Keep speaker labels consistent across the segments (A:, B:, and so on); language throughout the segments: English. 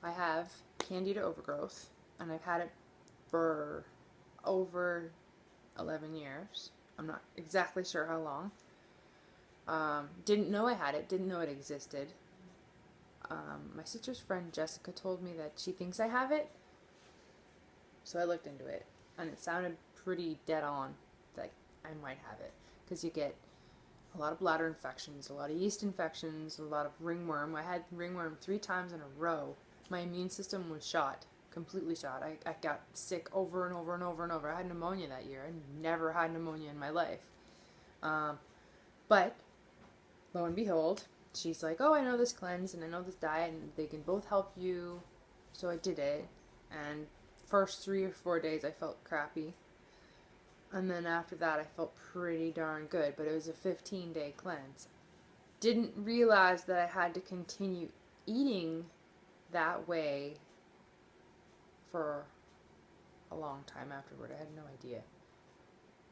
A: I have Candida overgrowth, and I've had it for over 11 years. I'm not exactly sure how long. Didn't know I had it, didn't know it existed. My sister's friend Jessica told me that she thinks I have it, so I looked into it, and it sounded pretty dead on that I might have it, because you get a lot of bladder infections, a lot of yeast infections, a lot of ringworm. I had ringworm 3 times in a row. My immune system was shot, completely shot. I got sick over and over and over and over. I had pneumonia that year. I never had pneumonia in my life. But lo and behold, she's like, oh, I know this cleanse and I know this diet and they can both help you. So I did it, and first 3 or 4 days I felt crappy. And then after that I felt pretty darn good, but it was a 15-day cleanse. Didn't realize that I had to continue eating that way for a long time afterward. I had no idea.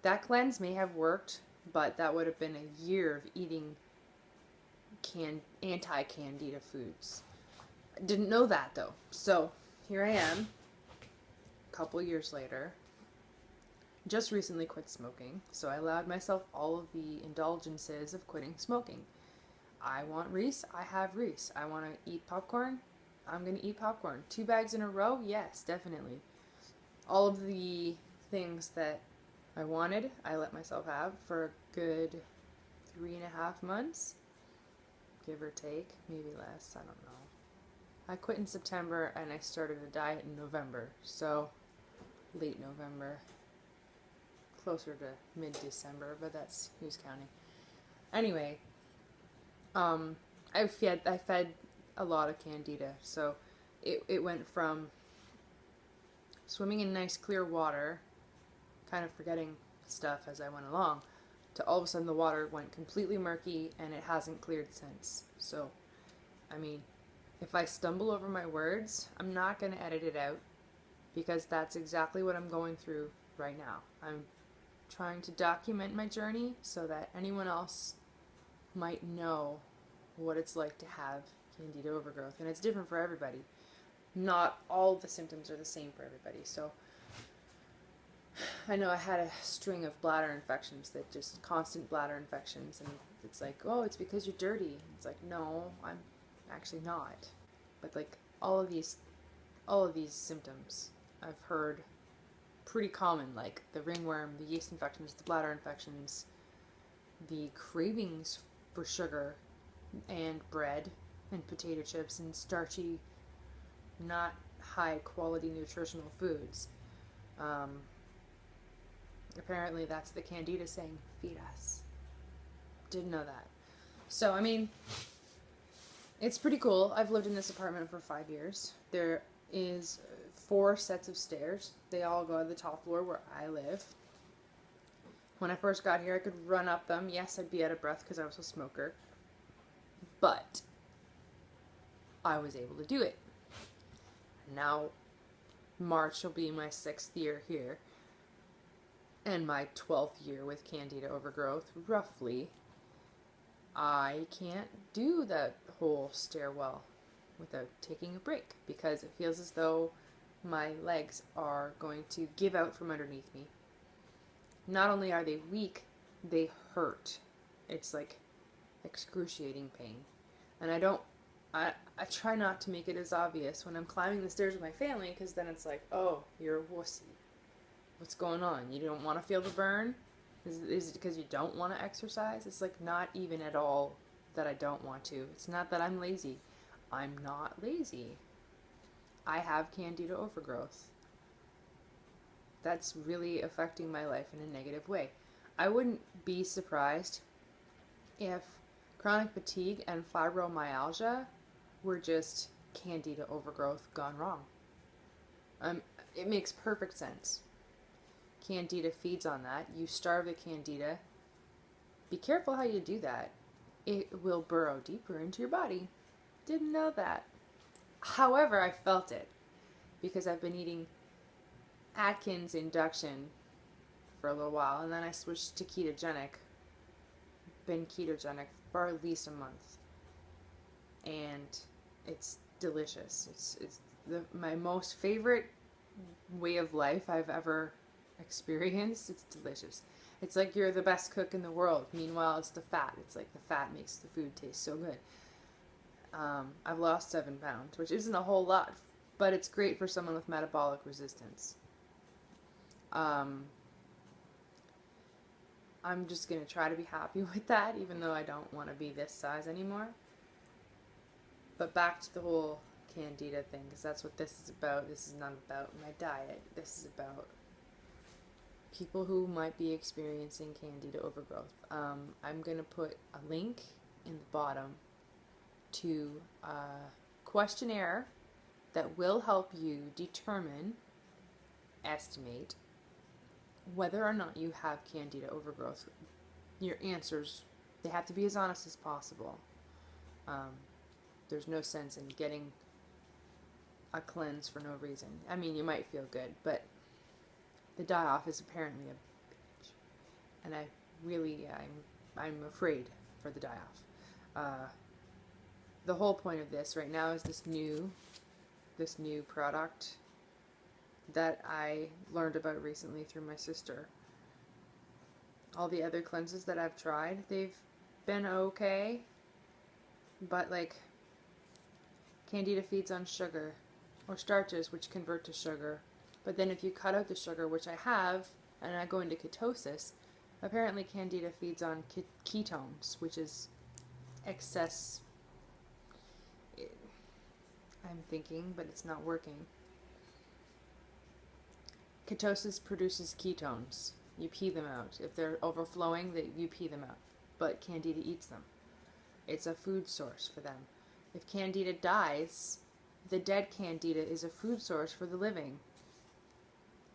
A: That cleanse may have worked, but that would have been a year of eating anti-Candida foods. I didn't know that though. So here I am, a couple years later. Just recently quit smoking, so I allowed myself all of the indulgences of quitting smoking. I want Reese, I have Reese. I want to eat popcorn, I'm going to eat popcorn. 2 bags in a row? Yes, definitely. All of the things that I wanted, I let myself have for a good 3.5 months, give or take, maybe less, I don't know. I quit in September and I started a diet in November, so late November. Closer to mid-December, but that's who's counting. Anyway, I fed a lot of Candida, so it went from swimming in nice clear water, kind of forgetting stuff as I went along, to all of a sudden the water went completely murky and it hasn't cleared since. So, I mean, if I stumble over my words, I'm not going to edit it out, because that's exactly what I'm going through right now. I'm trying to document my journey so that anyone else might know what it's like to have Candida overgrowth. And it's different for everybody. Not all the symptoms are the same for everybody. So I know I had a string of bladder infections, that just constant bladder infections, and it's like, oh, it's because you're dirty. It's like, no, I'm actually not. But like all of these symptoms I've heard pretty common, like the ringworm, the yeast infections, the bladder infections, the cravings for sugar and bread and potato chips and starchy, not high quality nutritional foods. Apparently that's the Candida saying, feed us. Didn't know that. So, I mean, it's pretty cool. I've lived in this apartment for 5 years. There is 4 sets of stairs. They all go to the top floor where I live. When I first got here, I could run up them. Yes, I'd be out of breath because I was a smoker. But I was able to do it. Now, March will be my 6th year here, and my 12th year with Candida overgrowth, roughly. I can't do that whole stairwell without taking a break, because it feels as though my legs are going to give out from underneath me. Not only are they weak, they hurt. It's like excruciating pain. And I try not to make it as obvious when I'm climbing the stairs with my family, because then it's like, oh, you're a wussy. What's going on? You don't want to feel the burn? Is it because you don't want to exercise? It's like not even at all that I don't want to. It's not that I'm lazy. I'm not lazy. I have Candida overgrowth. That's really affecting my life in a negative way. I wouldn't be surprised if chronic fatigue and fibromyalgia were just Candida overgrowth gone wrong. It makes perfect sense. Candida feeds on that. You starve the Candida. Be careful how you do that. It will burrow deeper into your body. Didn't know that. However, I felt it because I've been eating Atkins induction for a little while, and then I switched to ketogenic. Been ketogenic for at least a month, and it's delicious. It's my most favorite way of life I've ever experienced. It's delicious. It's like you're the best cook in the world. Meanwhile, it's the fat. It's like the fat makes the food taste so good. I've lost 7 pounds, which isn't a whole lot, but it's great for someone with metabolic resistance. I'm just going to try to be happy with that, even though I don't want to be this size anymore. But back to the whole Candida thing, because that's what this is about. This is not about my diet. This is about people who might be experiencing Candida overgrowth. I'm going to put a link in the bottom to a questionnaire that will help you determine, estimate, whether or not you have Candida overgrowth. Your answers, they have to be as honest as possible. There's no sense in getting a cleanse for no reason. I mean, you might feel good, but the die-off is apparently a bitch. And I'm afraid for the die-off. The whole point of this right now is this new product that I learned about recently through my sister. All the other cleanses that I've tried, they've been okay, but like Candida feeds on sugar or starches, which convert to sugar. But then if you cut out the sugar, which I have, and I go into ketosis, apparently Candida feeds on ketones, which is excess. I'm thinking, but it's not working. Ketosis produces ketones. You pee them out. If they're overflowing, you pee them out. But Candida eats them. It's a food source for them. If Candida dies, the dead Candida is a food source for the living.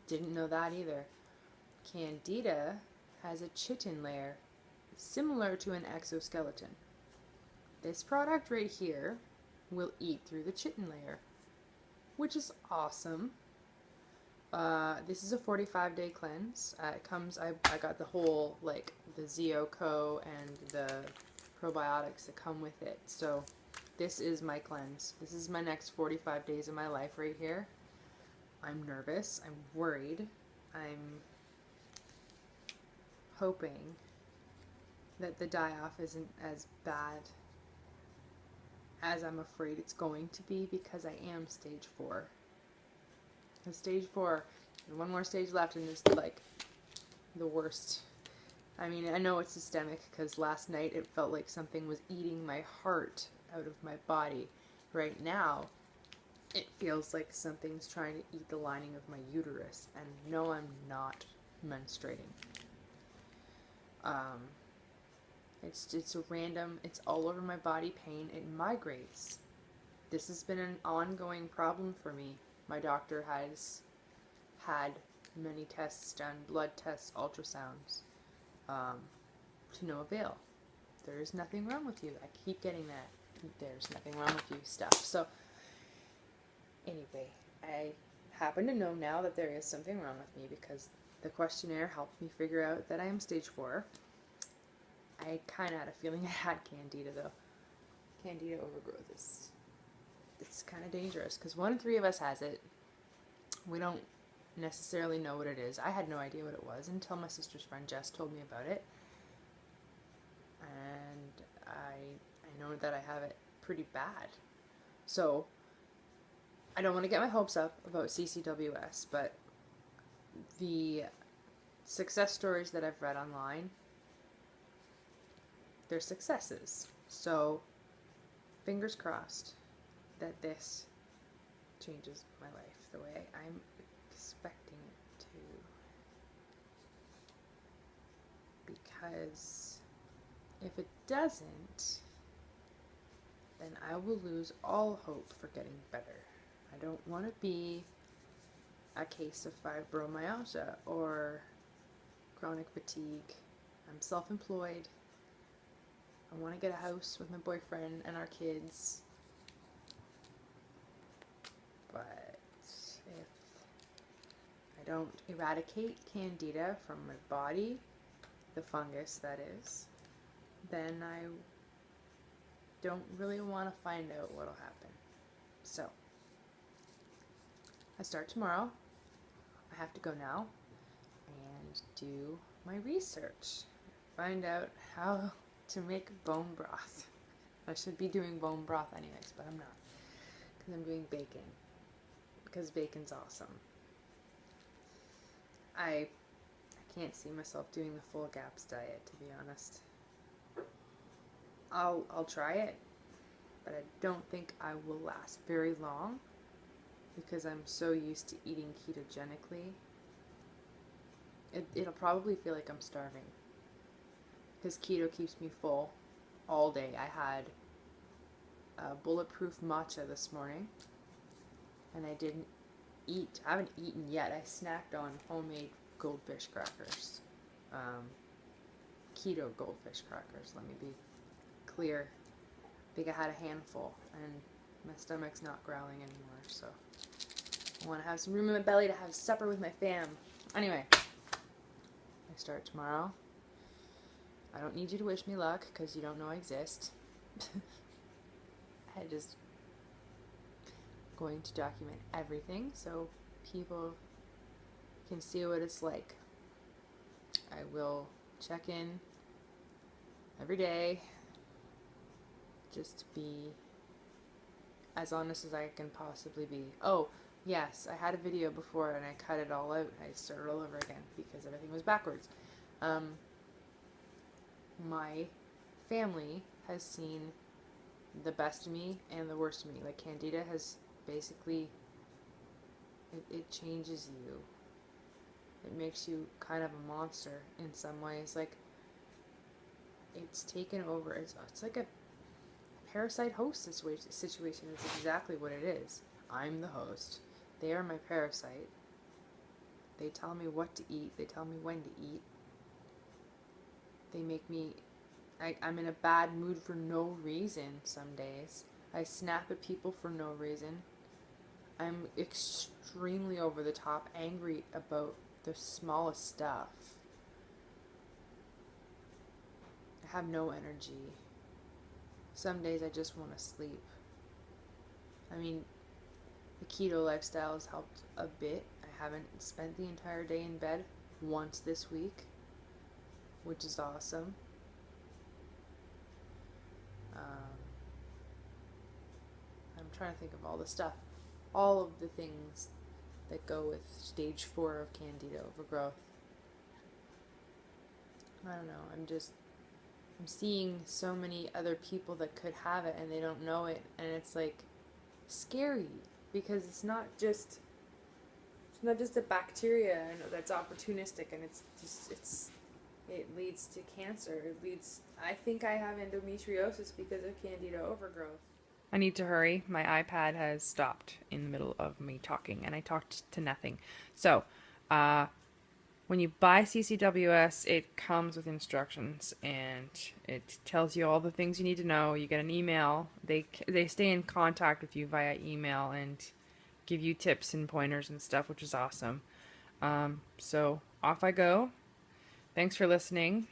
A: Didn't know that either. Candida has a chitin layer, similar to an exoskeleton. This product right here will eat through the chitin layer, which is awesome. This is a 45-day cleanse. It comes, I got the whole, like, the ZOCO and the probiotics that come with it. So this is my cleanse. This is my next 45 days of my life right here. I'm nervous. I'm worried. I'm hoping that the die-off isn't as bad as I'm afraid it's going to be, because I am stage 4. And stage 4, and one more stage left, and it's like the worst. I mean, I know it's systemic, because last night it felt like something was eating my heart out of my body. Right now, it feels like something's trying to eat the lining of my uterus, and no, I'm not menstruating. It's a random, it's all over my body pain. It migrates. This has been an ongoing problem for me. My doctor has had many tests done, blood tests, ultrasounds, to no avail. There is nothing wrong with you. I keep getting that. There's nothing wrong with you stuff. So, anyway, I happen to know now that there is something wrong with me, because the questionnaire helped me figure out that I am stage 4. I kind of had a feeling I had Candida, though. Candida overgrowth is, it's kind of dangerous, because 1 in 3 of us has it. We don't necessarily know what it is. I had no idea what it was until my sister's friend Jess told me about it. And I know that I have it pretty bad. So, I don't want to get my hopes up about CCWS, but the success stories that I've read online, they're successes. So, fingers crossed that this changes my life the way I'm expecting it to. Because if it doesn't, then I will lose all hope for getting better. I don't want to be a case of fibromyalgia or chronic fatigue. I'm self-employed. I want to get a house with my boyfriend and our kids. But if I don't eradicate Candida from my body, the fungus that is, then I don't really want to find out what'll happen. So, I start tomorrow. I have to go now and do my research. Find out how to make bone broth. I should be doing bone broth anyways, but I'm not. Because I'm doing bacon. Because bacon's awesome. I can't see myself doing the full GAPS diet, to be honest. I'll try it, but I don't think I will last very long because I'm so used to eating ketogenically. It'll probably feel like I'm starving because keto keeps me full all day. I had a bulletproof matcha this morning and I haven't eaten yet. I snacked on homemade goldfish crackers. Keto goldfish crackers, let me be clear. I think I had a handful and my stomach's not growling anymore, so I want to have some room in my belly to have supper with my fam. Anyway, I start tomorrow. I don't need you to wish me luck because you don't know I exist. I just going to document everything so people can see what it's like. I will check in every day just to be as honest as I can possibly be. Oh, yes, I had a video before and I cut it all out. I started all over again because everything was backwards. My family has seen the best of me and the worst of me. Like, Candida has basically, it changes you. It makes you kind of a monster in some ways. Like, it's taken over. It's like a parasite host situation. It's exactly what it is. I'm the host. They are my parasite. They tell me what to eat. They tell me when to eat. They make me, I'm in a bad mood for no reason some days. I snap at people for no reason. I'm extremely over the top angry about the smallest stuff. I have no energy. Some days I just want to sleep. I mean, the keto lifestyle has helped a bit. I haven't spent the entire day in bed once this week, which is awesome. I'm trying to think of all the stuff, all of the things that go with stage 4 of Candida overgrowth. I don't know, I'm seeing so many other people that could have it and they don't know it, and it's like scary because it's not just a bacteria that's opportunistic, and it leads to cancer. I think I have endometriosis because of Candida overgrowth. I need to hurry. My iPad has stopped in the middle of me talking, and I talked to nothing. So, when you buy CCWS, it comes with instructions, and it tells you all the things you need to know. You get an email. They stay in contact with you via email and give you tips and pointers and stuff, which is awesome. So off I go. Thanks for listening.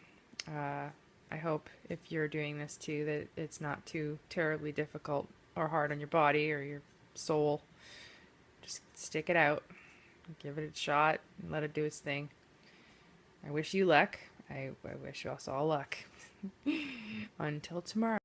A: I hope if you're doing this too that it's not too terribly difficult or hard on your body or your soul. Just stick it out. Give it a shot and let it do its thing. I wish you luck. I wish you us all luck. Until tomorrow.